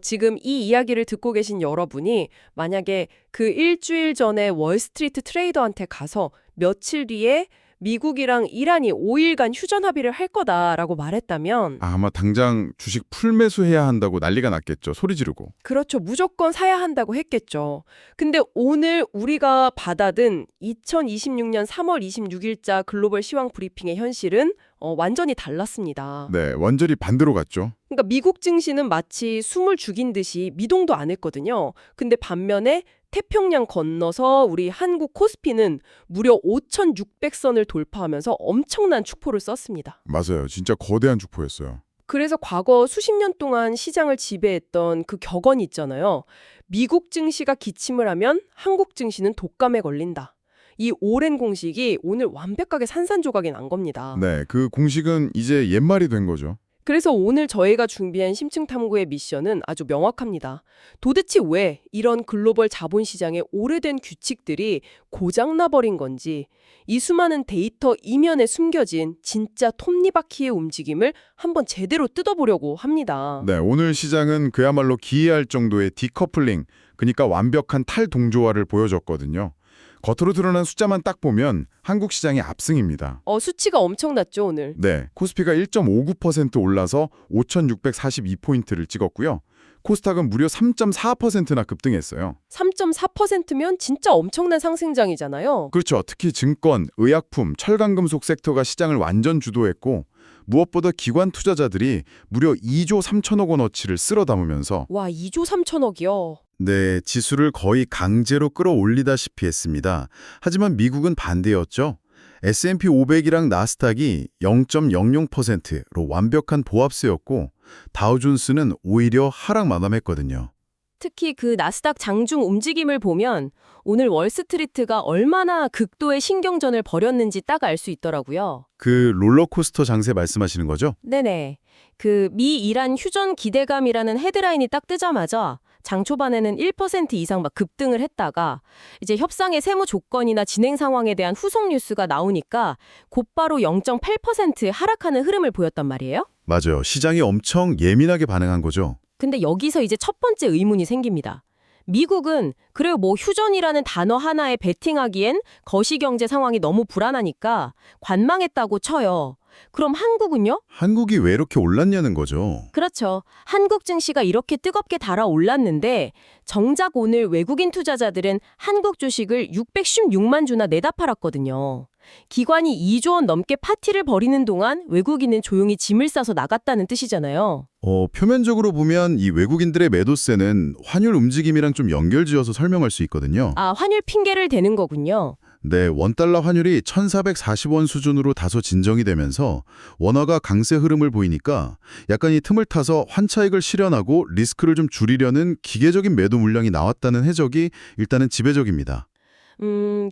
지금 이 이야기를 듣고 계신 여러분이 만약에 그 일주일 전에 월스트리트 트레이더한테 가서 며칠 뒤에 미국이랑 이란이 5일간 휴전 합의를 할 거다라고 말했다면 아마 당장 주식 풀매수해야 한다고 난리가 났겠죠. 소리 지르고. 그렇죠. 무조건 사야 한다고 했겠죠. 근데 오늘 우리가 받아든 2026년 3월 26일자 글로벌 시황 브리핑의 현실은 완전히 달랐습니다. 네, 완전히 반대로 갔죠. 그러니까 미국 증시는 마치 숨을 죽인 듯이 미동도 안 했거든요. 근데 반면에 태평양 건너서 우리 한국 코스피는 무려 5,600선을 돌파하면서 엄청난 축포를 썼습니다. 맞아요. 진짜 거대한 축포였어요. 그래서 과거 수십 년 동안 시장을 지배했던 그 격언이 있잖아요. 미국 증시가 기침을 하면 한국 증시는 독감에 걸린다. 이 오랜 공식이 오늘 완벽하게 산산조각이 난 겁니다. 네, 그 공식은 이제 옛말이 된 거죠. 그래서 오늘 저희가 준비한 심층 탐구의 미션은 아주 명확합니다. 도대체 왜 이런 글로벌 자본시장의 오래된 규칙들이 고장나 버린 건지, 이 수많은 데이터 이면에 숨겨진 진짜 톱니바퀴의 움직임을 한번 제대로 뜯어보려고 합니다. 네, 오늘 시장은 그야말로 기이할 정도의 디커플링, 그러니까 완벽한 탈동조화를 보여줬거든요. 겉으로 드러난 숫자만 딱 보면 한국 시장이 압승입니다. 수치가 엄청났죠, 오늘. 네, 코스피가 1.59% 올라서 5,642포인트를 찍었고요. 코스닥은 무려 3.4%나 급등했어요. 3.4%면 진짜 엄청난 상승장이잖아요. 그렇죠. 특히 증권, 의약품, 철강금속 섹터가 시장을 완전 주도했고 무엇보다 기관 투자자들이 무려 2조 3천억 원어치를 쓸어 담으면서 와, 2조 3천억이요. 네, 지수를 거의 강제로 끌어올리다시피 했습니다. 하지만 미국은 반대였죠. S&P 500이랑 나스닥이 0.00%로 완벽한 보합세였고 다우존스는 오히려 하락 마감했거든요. 특히 그 나스닥 장중 움직임을 보면 오늘 월스트리트가 얼마나 극도의 신경전을 벌였는지 딱 알 수 있더라고요. 그 롤러코스터 장세 말씀하시는 거죠? 네네. 그 미 이란 휴전 기대감이라는 헤드라인이 딱 뜨자마자 장 초반에는 1% 이상 막 급등을 했다가 이제 협상의 세무 조건이나 진행 상황에 대한 후속 뉴스가 나오니까 곧바로 0.8% 하락하는 흐름을 보였단 말이에요. 맞아요. 시장이 엄청 예민하게 반응한 거죠. 근데 여기서 이제 첫 번째 의문이 생깁니다. 미국은 그래요, 뭐 휴전이라는 단어 하나에 베팅하기엔 거시경제 상황이 너무 불안하니까 관망했다고 쳐요. 그럼 한국은요? 한국이 왜 이렇게 올랐냐는 거죠. 그렇죠. 한국 증시가 이렇게 뜨겁게 달아올랐는데 정작 오늘 외국인 투자자들은 한국 주식을 616만 주나 내다 팔았거든요. 기관이 2조 원 넘게 파티를 벌이는 동안 외국인은 조용히 짐을 싸서 나갔다는 뜻이잖아요. 표면적으로 보면 이 외국인들의 매도세는 환율 움직임이랑 좀 연결지어서 설명할 수 있거든요. 아, 환율 핑계를 대는 거군요. 네, 원달러 환율이 1,440원 수준으로 다소 진정이 되면서 원화가 강세 흐름을 보이니까 약간 이 틈을 타서 환차익을 실현하고 리스크를 좀 줄이려는 기계적인 매도 물량이 나왔다는 해석이 일단은 지배적입니다.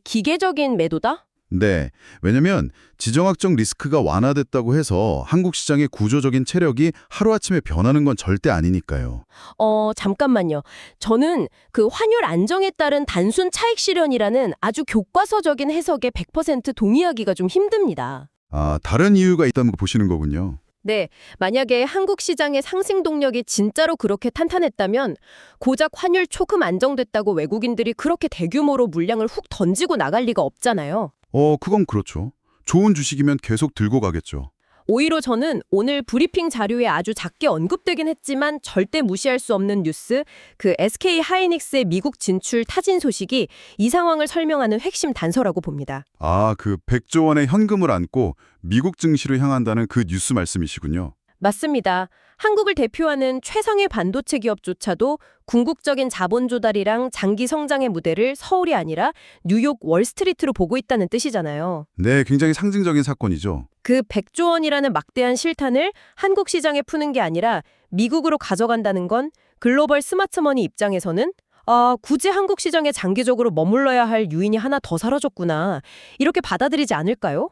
기계적인 매도다? 네, 왜냐면 지정학적 리스크가 완화됐다고 해서 한국 시장의 구조적인 체력이 하루아침에 변하는 건 절대 아니니까요. 잠깐만요. 저는 그 환율 안정에 따른 단순 차익 실현이라는 아주 교과서적인 해석에 100% 동의하기가 좀 힘듭니다. 아, 다른 이유가 있다는 거 보시는 거군요. 네, 만약에 한국 시장의 상승 동력이 진짜로 그렇게 탄탄했다면 고작 환율 조금 안정됐다고 외국인들이 그렇게 대규모로 물량을 훅 던지고 나갈 리가 없잖아요. 그건 그렇죠. 좋은 주식이면 계속 들고 가겠죠. 오히려 저는 오늘 브리핑 자료에 아주 작게 언급되긴 했지만 절대 무시할 수 없는 뉴스, 그 SK 하이닉스의 미국 진출 타진 소식이 이 상황을 설명하는 핵심 단서라고 봅니다. 아, 그 100조 원의 현금을 안고 미국 증시로 향한다는 그 뉴스 말씀이시군요. 맞습니다. 한국을 대표하는 최상의 반도체 기업조차도 궁극적인 자본 조달이랑 장기 성장의 무대를 서울이 아니라 뉴욕 월스트리트로 보고 있다는 뜻이잖아요. 네, 굉장히 상징적인 사건이죠. 그 100조 원이라는 막대한 실탄을 한국 시장에 푸는 게 아니라 미국으로 가져간다는 건 글로벌 스마트머니 입장에서는 굳이 한국 시장에 장기적으로 머물러야 할 유인이 하나 더 사라졌구나. 이렇게 받아들이지 않을까요?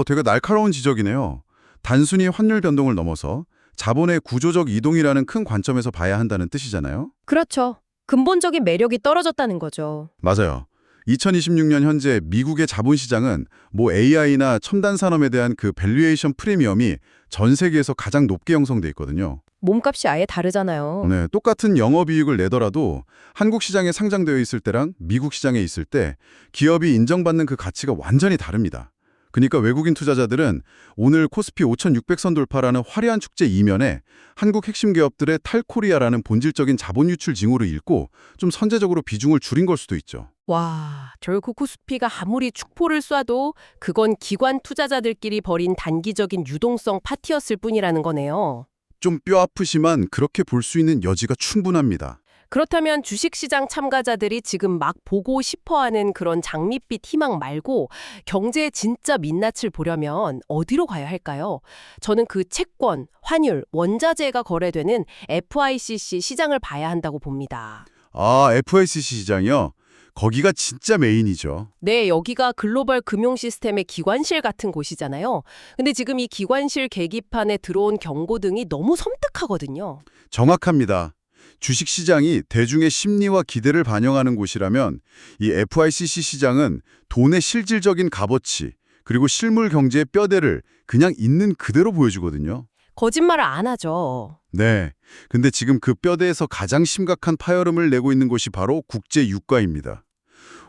되게 날카로운 지적이네요. 단순히 환율 변동을 넘어서 자본의 구조적 이동이라는 큰 관점에서 봐야 한다는 뜻이잖아요. 그렇죠. 근본적인 매력이 떨어졌다는 거죠. 맞아요. 2026년 현재 미국의 자본시장은 뭐 AI나 첨단 산업에 대한 그 밸류에이션 프리미엄이 전 세계에서 가장 높게 형성돼 있거든요. 몸값이 아예 다르잖아요. 네, 똑같은 영업이익을 내더라도 한국 시장에 상장되어 있을 때랑 미국 시장에 있을 때 기업이 인정받는 그 가치가 완전히 다릅니다. 그러니까 외국인 투자자들은 오늘 코스피 5,600선 돌파라는 화려한 축제 이면에 한국 핵심 기업들의 탈코리아라는 본질적인 자본 유출 징후를 읽고 좀 선제적으로 비중을 줄인 걸 수도 있죠. 와, 결국 코스피가 아무리 축포를 쏴도 그건 기관 투자자들끼리 벌인 단기적인 유동성 파티였을 뿐이라는 거네요. 좀 뼈 아프지만 그렇게 볼 수 있는 여지가 충분합니다. 그렇다면 주식시장 참가자들이 지금 막 보고 싶어하는 그런 장밋빛 희망 말고 경제의 진짜 민낯을 보려면 어디로 가야 할까요? 저는 그 채권, 환율, 원자재가 거래되는 FICC 시장을 봐야 한다고 봅니다. 아, FICC 시장이요? 거기가 진짜 메인이죠. 네, 여기가 글로벌 금융 시스템의 기관실 같은 곳이잖아요. 근데 지금 이 기관실 계기판에 들어온 경고 등이 너무 섬뜩하거든요. 정확합니다. 주식시장이 대중의 심리와 기대를 반영하는 곳이라면 이 FICC 시장은 돈의 실질적인 값어치 그리고 실물 경제의 뼈대를 그냥 있는 그대로 보여주거든요. 거짓말을 안 하죠. 네. 근데 지금 그 뼈대에서 가장 심각한 파열음을 내고 있는 곳이 바로 국제 유가입니다.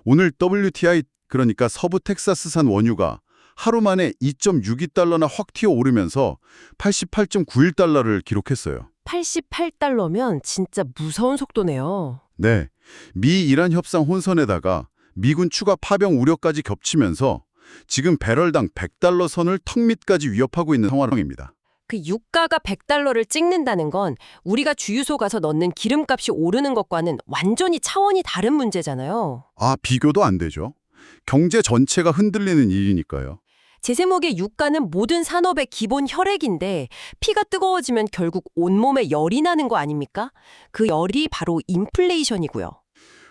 오늘 WTI, 그러니까 서부 텍사스산 원유가 하루 만에 2.62달러나 확 튀어오르면서 88.91달러를 기록했어요. 88달러면 진짜 무서운 속도네요. 네. 미-이란 협상 혼선에다가 미군 추가 파병 우려까지 겹치면서 지금 배럴당 100달러 선을 턱 밑까지 위협하고 있는 상황입니다. 그 유가가 100달러를 찍는다는 건 우리가 주유소 가서 넣는 기름값이 오르는 것과는 완전히 차원이 다른 문제잖아요. 아, 비교도 안 되죠. 경제 전체가 흔들리는 일이니까요. 제 세목의 유가는 모든 산업의 기본 혈액인데 피가 뜨거워지면 결국 온몸에 열이 나는 거 아닙니까? 그 열이 바로 인플레이션이고요.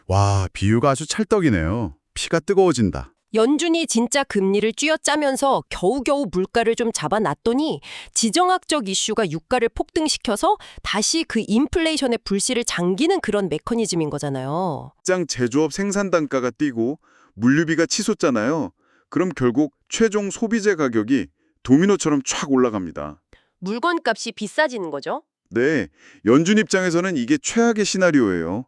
와, 비유가 아주 찰떡이네요. 피가 뜨거워진다. 연준이 진짜 금리를 쥐어짜면서 겨우겨우 물가를 좀 잡아놨더니 지정학적 이슈가 유가를 폭등시켜서 다시 그 인플레이션의 불씨를 잠기는 그런 메커니즘인 거잖아요. 장 제조업 생산 단가가 뛰고 물류비가 치솟잖아요. 그럼 결국 최종 소비재 가격이 도미노처럼 촥 올라갑니다. 물건값이 비싸지는 거죠? 네, 연준 입장에서는 이게 최악의 시나리오예요.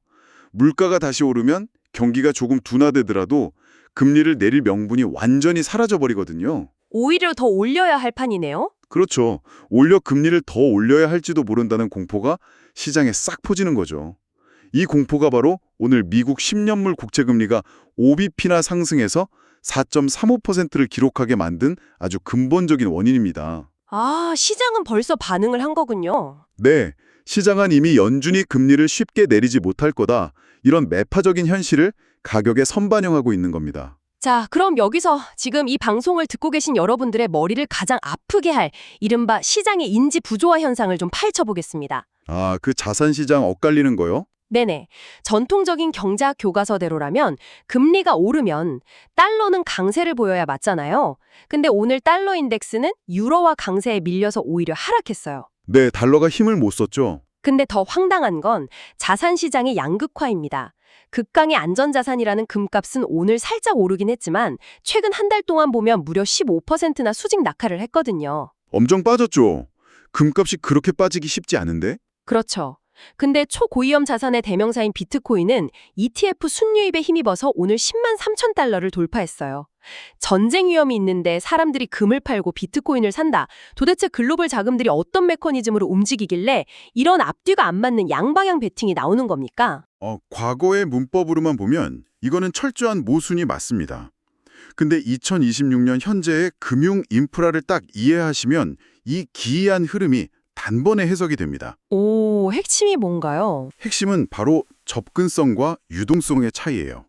물가가 다시 오르면 경기가 조금 둔화되더라도 금리를 내릴 명분이 완전히 사라져버리거든요. 오히려 더 올려야 할 판이네요? 그렇죠. 오히려 금리를 더 올려야 할지도 모른다는 공포가 시장에 싹 퍼지는 거죠. 이 공포가 바로 오늘 미국 10년물 국채금리가 5bp나 상승해서 4.35%를 기록하게 만든 아주 근본적인 원인입니다. 아, 시장은 벌써 반응을 한 거군요. 네, 시장은 이미 연준이 금리를 쉽게 내리지 못할 거다. 이런 매파적인 현실을 가격에 선반영하고 있는 겁니다. 자, 그럼 여기서 지금 이 방송을 듣고 계신 여러분들의 머리를 가장 아프게 할 이른바 시장의 인지 부조화 현상을 좀 파헤쳐 보겠습니다. 아, 그 자산시장 엇갈리는 거요? 네네. 전통적인 경제학 교과서대로라면 금리가 오르면 달러는 강세를 보여야 맞잖아요. 근데 오늘 달러 인덱스는 유로화 강세에 밀려서 오히려 하락했어요. 네, 달러가 힘을 못 썼죠. 근데 더 황당한 건 자산시장의 양극화입니다. 극강의 안전자산이라는 금값은 오늘 살짝 오르긴 했지만 최근 한 달 동안 보면 무려 15%나 수직 낙하를 했거든요. 엄청 빠졌죠. 금값이 그렇게 빠지기 쉽지 않은데? 그렇죠. 근데 초고위험 자산의 대명사인 비트코인은 ETF 순유입에 힘입어서 오늘 10만 3천 달러를 돌파했어요. 전쟁 위험이 있는데 사람들이 금을 팔고 비트코인을 산다. 도대체 글로벌 자금들이 어떤 메커니즘으로 움직이길래 이런 앞뒤가 안 맞는 양방향 베팅이 나오는 겁니까? 과거의 문법으로만 보면 이거는 철저한 모순이 맞습니다. 근데 2026년 현재의 금융 인프라를 딱 이해하시면 이 기이한 흐름이 단번에 해석이 됩니다. 오, 핵심이 뭔가요? 핵심은 바로 접근성과 유동성의 차이예요.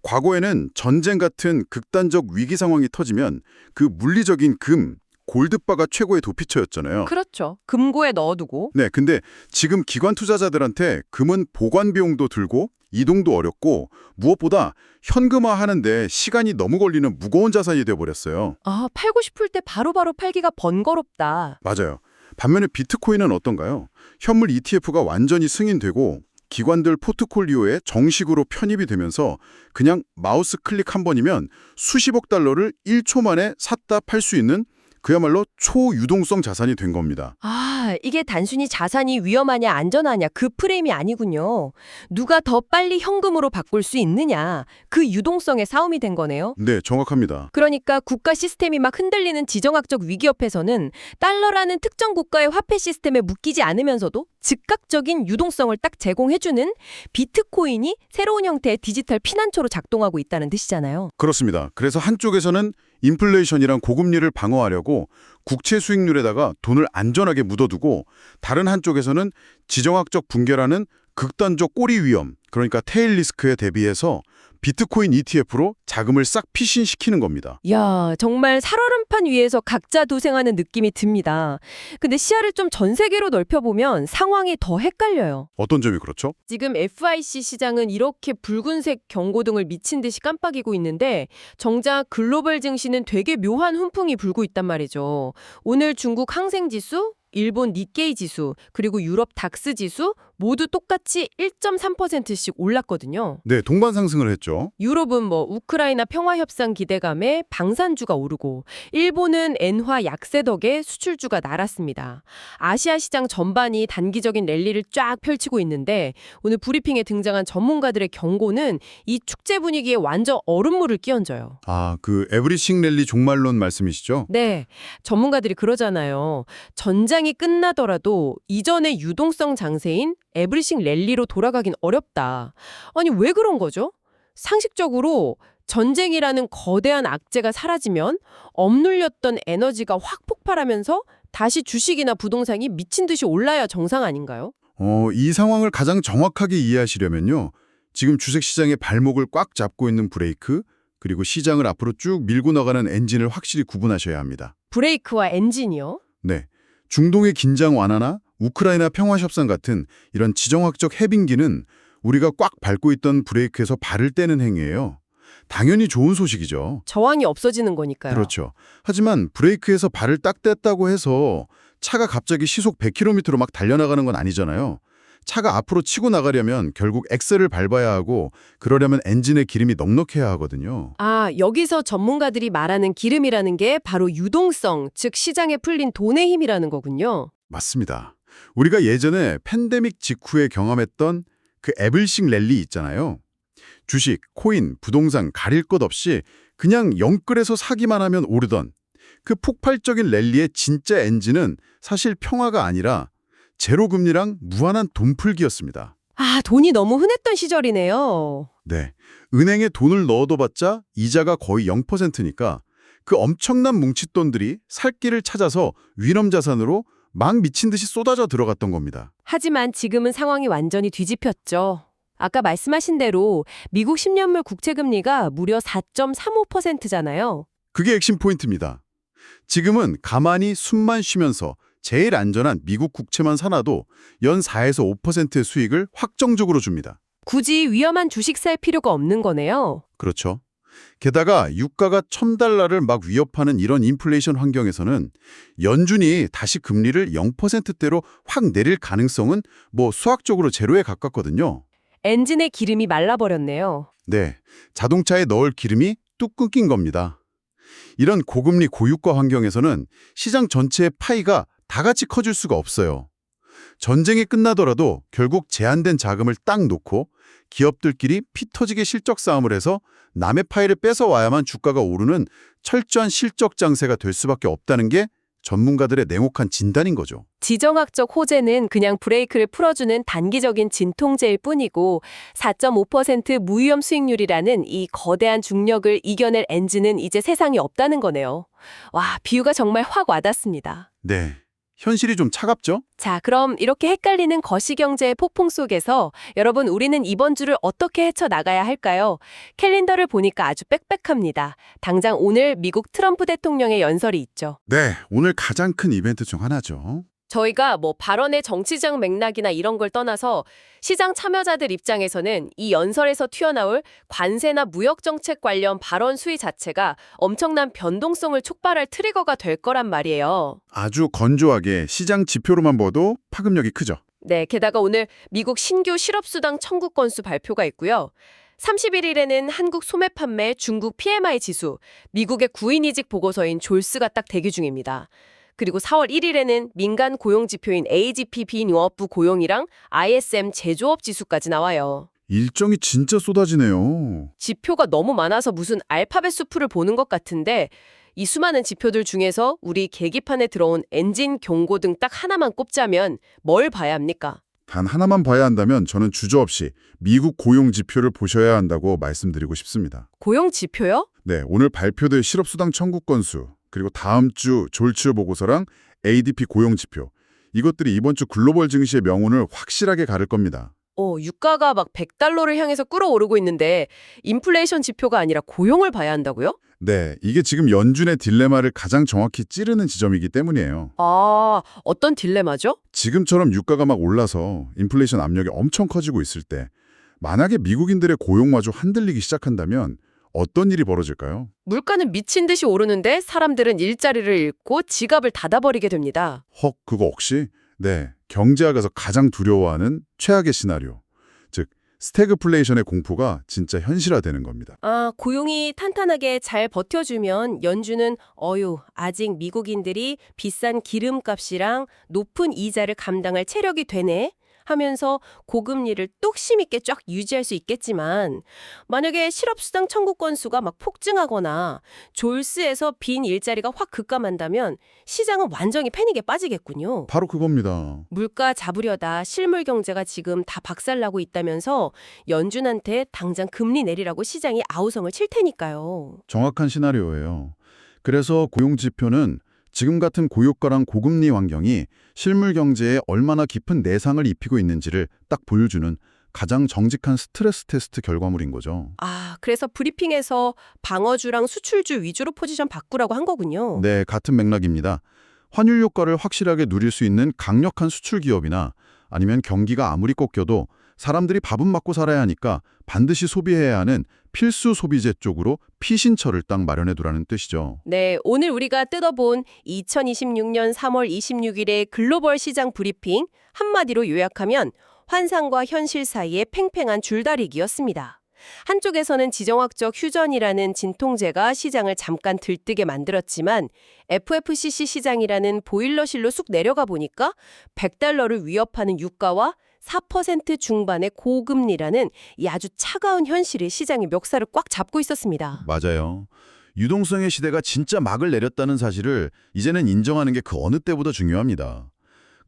과거에는 전쟁 같은 극단적 위기 상황이 터지면 그 물리적인 금, 골드바가 최고의 도피처였잖아요. 그렇죠. 금고에 넣어두고. 네, 근데 지금 기관 투자자들한테 금은 보관 비용도 들고 이동도 어렵고 무엇보다 현금화하는데 시간이 너무 걸리는 무거운 자산이 되어버렸어요. 아, 팔고 싶을 때 바로바로 팔기가 번거롭다. 맞아요. 반면에 비트코인은 어떤가요? 현물 ETF가 완전히 승인되고 기관들 포트폴리오에 정식으로 편입이 되면서 그냥 마우스 클릭 한 번이면 수십억 달러를 1초 만에 샀다 팔 수 있는 그야말로 초유동성 자산이 된 겁니다. 아, 이게 단순히 자산이 위험하냐 안전하냐 그 프레임이 아니군요. 누가 더 빨리 현금으로 바꿀 수 있느냐 그 유동성의 싸움이 된 거네요. 네, 정확합니다. 그러니까 국가 시스템이 막 흔들리는 지정학적 위기 옆에서는 달러라는 특정 국가의 화폐 시스템에 묶이지 않으면서도 즉각적인 유동성을 딱 제공해주는 비트코인이 새로운 형태의 디지털 피난처로 작동하고 있다는 뜻이잖아요. 그렇습니다. 그래서 한쪽에서는 인플레이션이랑 고금리를 방어하려고 국채 수익률에다가 돈을 안전하게 묻어두고 다른 한쪽에서는 지정학적 붕괴라는 극단적 꼬리 위험, 그러니까 테일 리스크에 대비해서 비트코인 ETF로 자금을 싹 피신시키는 겁니다. 야, 정말 살얼음판 위에서 각자 도생하는 느낌이 듭니다. 근데 시야를 좀 전 세계로 넓혀보면 상황이 더 헷갈려요. 어떤 점이 그렇죠? 지금 FIC 시장은 이렇게 붉은색 경고등을 미친 듯이 깜빡이고 있는데 정작 글로벌 증시는 되게 묘한 훈풍이 불고 있단 말이죠. 오늘 중국 항생지수, 일본 니케이 지수, 그리고 유럽 닥스 지수 모두 똑같이 1.3%씩 올랐거든요. 네, 동반 상승을 했죠. 유럽은 우크라이나 평화 협상 기대감에 방산주가 오르고 일본은 엔화 약세 덕에 수출주가 날았습니다. 아시아 시장 전반이 단기적인 랠리를 쫙 펼치고 있는데 오늘 브리핑에 등장한 전문가들의 경고는 이 축제 분위기에 완전 얼음물을 끼얹어요. 아, 그 에브리싱 랠리 종말론 말씀이시죠? 네, 전문가들이 그러잖아요. 전장이 끝나더라도 이전의 유동성 장세인 에브리싱 랠리로 돌아가긴 어렵다. 아니, 왜 그런 거죠? 상식적으로 전쟁이라는 거대한 악재가 사라지면 억눌렸던 에너지가 확 폭발하면서 다시 주식이나 부동산이 미친 듯이 올라야 정상 아닌가요? 이 상황을 가장 정확하게 이해하시려면요. 지금 주식시장의 발목을 꽉 잡고 있는 브레이크, 그리고 시장을 앞으로 쭉 밀고 나가는 엔진을 확실히 구분하셔야 합니다. 브레이크와 엔진이요? 네. 중동의 긴장 완화나 우크라이나 평화협상 같은 이런 지정학적 해빙기는 우리가 꽉 밟고 있던 브레이크에서 발을 떼는 행위예요. 당연히 좋은 소식이죠. 저항이 없어지는 거니까요. 그렇죠. 하지만 브레이크에서 발을 딱 뗐다고 해서 차가 갑자기 시속 100km로 막 달려나가는 건 아니잖아요. 차가 앞으로 치고 나가려면 결국 엑셀을 밟아야 하고 그러려면 엔진에 기름이 넉넉해야 하거든요. 아, 여기서 전문가들이 말하는 기름이라는 게 바로 유동성, 즉 시장에 풀린 돈의 힘이라는 거군요. 맞습니다. 우리가 예전에 팬데믹 직후에 경험했던 그 에블싱 랠리 있잖아요. 주식, 코인, 부동산 가릴 것 없이 그냥 영끌에서 사기만 하면 오르던 그 폭발적인 랠리의 진짜 엔진은 사실 평화가 아니라 제로금리랑 무한한 돈풀기였습니다. 아, 돈이 너무 흔했던 시절이네요. 네, 은행에 돈을 넣어둬봤자 이자가 거의 0%니까 그 엄청난 뭉칫돈들이 살 길을 찾아서 위험자산으로 막 미친 듯이 쏟아져 들어갔던 겁니다. 하지만 지금은 상황이 완전히 뒤집혔죠. 아까 말씀하신 대로 미국 10년물 국채금리가 무려 4.35%잖아요. 그게 핵심 포인트입니다. 지금은 가만히 숨만 쉬면서 제일 안전한 미국 국채만 사놔도 연 4에서 5%의 수익을 확정적으로 줍니다. 굳이 위험한 주식 살 필요가 없는 거네요. 그렇죠. 게다가 유가가 $1,000를 막 위협하는 이런 인플레이션 환경에서는 연준이 다시 금리를 0%대로 확 내릴 가능성은 수학적으로 제로에 가깝거든요. 엔진의 기름이 말라버렸네요. 네, 자동차에 넣을 기름이 뚝 끊긴 겁니다. 이런 고금리 고유가 환경에서는 시장 전체의 파이가 다 같이 커질 수가 없어요. 전쟁이 끝나더라도 결국 제한된 자금을 딱 놓고 기업들끼리 피 터지게 실적 싸움을 해서 남의 파이를 뺏어와야만 주가가 오르는 철저한 실적 장세가 될 수밖에 없다는 게 전문가들의 냉혹한 진단인 거죠. 지정학적 호재는 그냥 브레이크를 풀어주는 단기적인 진통제일 뿐이고 4.5% 무위험 수익률이라는 이 거대한 중력을 이겨낼 엔진은 이제 세상에 없다는 거네요. 와, 비유가 정말 확 와닿습니다. 네, 현실이 좀 차갑죠? 자, 그럼 이렇게 헷갈리는 거시경제의 폭풍 속에서 여러분, 우리는 이번 주를 어떻게 헤쳐나가야 할까요? 캘린더를 보니까 아주 빽빽합니다. 당장 오늘 미국 트럼프 대통령의 연설이 있죠. 네, 오늘 가장 큰 이벤트 중 하나죠. 저희가 발언의 정치적 맥락이나 이런 걸 떠나서 시장 참여자들 입장에서는 이 연설에서 튀어나올 관세나 무역 정책 관련 발언 수위 자체가 엄청난 변동성을 촉발할 트리거가 될 거란 말이에요. 아주 건조하게 시장 지표로만 봐도 파급력이 크죠. 네, 게다가 오늘 미국 신규 실업수당 청구 건수 발표가 있고요. 31일에는 한국 소매 판매, 중국 PMI 지수, 미국의 구인이직 보고서인 졸스가 딱 대기 중입니다. 그리고 4월 1일에는 민간 고용 지표인 AGP 비농업부 고용이랑 ISM 제조업 지수까지 나와요. 일정이 진짜 쏟아지네요. 지표가 너무 많아서 무슨 알파벳 수프를 보는 것 같은데 이 수많은 지표들 중에서 우리 계기판에 들어온 엔진 경고등 딱 하나만 꼽자면 뭘 봐야 합니까? 단 하나만 봐야 한다면 저는 주저없이 미국 고용 지표를 보셔야 한다고 말씀드리고 싶습니다. 고용 지표요? 네, 오늘 발표될 실업수당 청구 건수, 그리고 다음 주 졸츠 보고서랑 ADP 고용 지표, 이것들이 이번 주 글로벌 증시의 명운을 확실하게 가를 겁니다. 유가가 막 100달러를 향해서 끌어오르고 있는데 인플레이션 지표가 아니라 고용을 봐야 한다고요? 네, 이게 지금 연준의 딜레마를 가장 정확히 찌르는 지점이기 때문이에요. 아, 어떤 딜레마죠? 지금처럼 유가가 막 올라서 인플레이션 압력이 엄청 커지고 있을 때 만약에 미국인들의 고용마저 흔들리기 시작한다면 어떤 일이 벌어질까요? 물가는 미친 듯이 오르는데 사람들은 일자리를 잃고 지갑을 닫아버리게 됩니다. 헉, 그거 혹시? 네, 경제학에서 가장 두려워하는 최악의 시나리오, 즉 스태그플레이션의 공포가 진짜 현실화되는 겁니다. 고용이 탄탄하게 잘 버텨주면 연준은 아직 미국인들이 비싼 기름값이랑 높은 이자를 감당할 체력이 되네 하면서 고금리를 뚝심 있게 쫙 유지할 수 있겠지만 만약에 실업수당 청구 건수가 막 폭증하거나 졸스에서 빈 일자리가 확 급감한다면 시장은 완전히 패닉에 빠지겠군요. 바로 그겁니다. 물가 잡으려다 실물 경제가 지금 다 박살나고 있다면서 연준한테 당장 금리 내리라고 시장이 아우성을 칠 테니까요. 정확한 시나리오예요. 그래서 고용 지표는 지금 같은 고유가랑 고금리 환경이 실물 경제에 얼마나 깊은 내상을 입히고 있는지를 딱 보여주는 가장 정직한 스트레스 테스트 결과물인 거죠. 그래서 브리핑에서 방어주랑 수출주 위주로 포지션 바꾸라고 한 거군요. 네, 같은 맥락입니다. 환율 효과를 확실하게 누릴 수 있는 강력한 수출 기업이나 아니면 경기가 아무리 꺾여도 사람들이 밥은 먹고 살아야 하니까 반드시 소비해야 하는 필수 소비재 쪽으로 피신처를 딱 마련해두라는 뜻이죠. 네, 오늘 우리가 뜯어본 2026년 3월 26일의 글로벌 시장 브리핑 한마디로 요약하면 환상과 현실 사이의 팽팽한 줄다리기였습니다. 한쪽에서는 지정학적 휴전이라는 진통제가 시장을 잠깐 들뜨게 만들었지만 FFCC 시장이라는 보일러실로 쑥 내려가 보니까 100달러를 위협하는 유가와 4% 중반의 고금리라는 이 아주 차가운 현실이 시장의 멱살을 꽉 잡고 있었습니다. 맞아요. 유동성의 시대가 진짜 막을 내렸다는 사실을 이제는 인정하는 게 그 어느 때보다 중요합니다.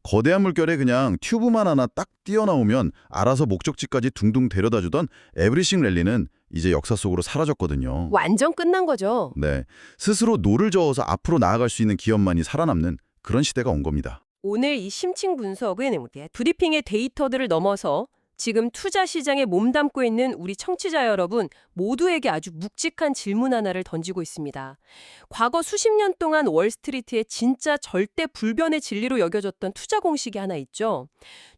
거대한 물결에 그냥 튜브만 하나 딱 띄어나오면 알아서 목적지까지 둥둥 데려다주던 에브리싱 랠리는 이제 역사 속으로 사라졌거든요. 완전 끝난 거죠. 네, 스스로 노를 저어서 앞으로 나아갈 수 있는 기업만이 살아남는 그런 시대가 온 겁니다. 오늘 이 심층 분석은 브리핑의 데이터들을 넘어서 지금 투자 시장에 몸담고 있는 우리 청취자 여러분 모두에게 아주 묵직한 질문 하나를 던지고 있습니다. 과거 수십 년 동안 월스트리트의 진짜 절대 불변의 진리로 여겨졌던 투자 공식이 하나 있죠.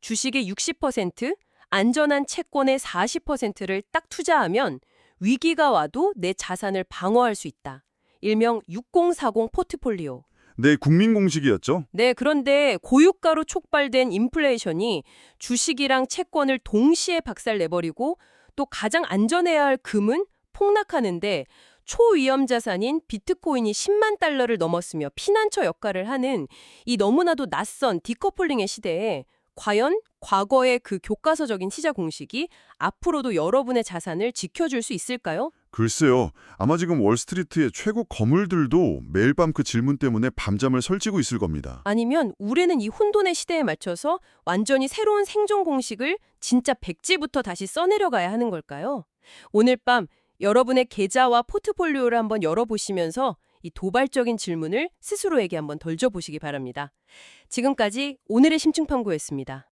주식의 60%, 안전한 채권의 40%를 딱 투자하면 위기가 와도 내 자산을 방어할 수 있다. 일명 6040 포트폴리오. 네, 국민 공식이었죠. 네, 그런데 고유가로 촉발된 인플레이션이 주식이랑 채권을 동시에 박살내버리고 또 가장 안전해야 할 금은 폭락하는데 초위험 자산인 비트코인이 10만 달러를 넘었으며 피난처 역할을 하는 이 너무나도 낯선 디커플링의 시대에 과연 과거의 그 교과서적인 시장 공식이 앞으로도 여러분의 자산을 지켜줄 수 있을까요? 글쎄요. 아마 지금 월스트리트의 최고 거물들도 매일 밤 그 질문 때문에 밤잠을 설치고 있을 겁니다. 아니면 우리는 이 혼돈의 시대에 맞춰서 완전히 새로운 생존 공식을 진짜 백지부터 다시 써내려가야 하는 걸까요? 오늘 밤 여러분의 계좌와 포트폴리오를 한번 열어보시면서 이 도발적인 질문을 스스로에게 한번 던져보시기 바랍니다. 지금까지 오늘의 심층탐구였습니다.